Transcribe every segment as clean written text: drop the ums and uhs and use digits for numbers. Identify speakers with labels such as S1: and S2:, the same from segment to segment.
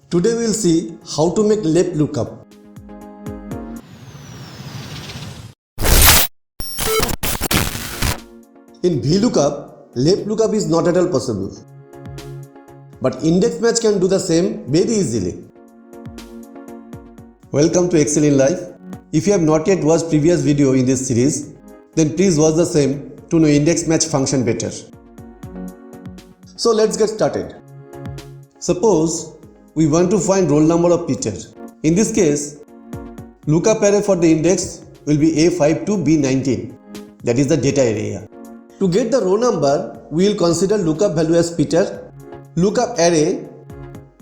S1: Today we will see how to make left lookup. In VLOOKUP, left lookup is not at all possible. But index match can do the same very easily. Welcome to Excel in Life. If you have not yet watched previous video in this series, then please watch the same to know index match function better. So let's get started. Suppose we want to find roll number of Peter. In this case, lookup array for the index will be A5 to B19. That is the data area. To get the row number, we will consider lookup value as Peter. Lookup array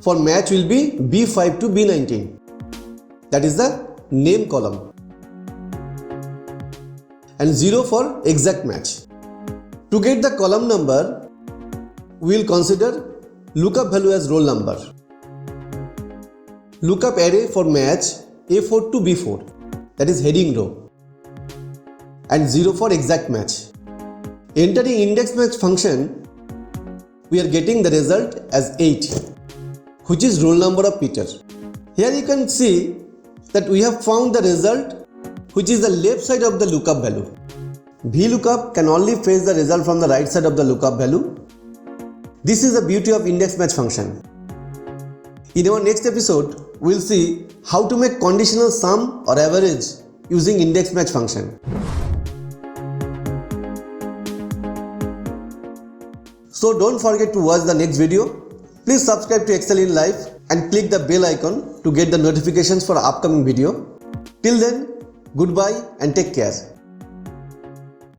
S1: for match will be B5 to B19. That is the name column. And 0 for exact match. To get the column number, we will consider lookup value as roll number. Lookup array for match A4 to B4, that is heading row, and 0 for exact match. Entering index match function, we are getting the result as 8, which is roll number of Peter. Here you can see that we have found the result, which is the left side of the lookup value. VLOOKUP can only fetch the result from the right side of the lookup value. This is the beauty of index match function. In our next episode, we will see how to make conditional sum or average using index match function. So don't forget to watch the next video. Please subscribe to Excel in Life and click the bell icon to get the notifications for upcoming video. Till then, goodbye and take care.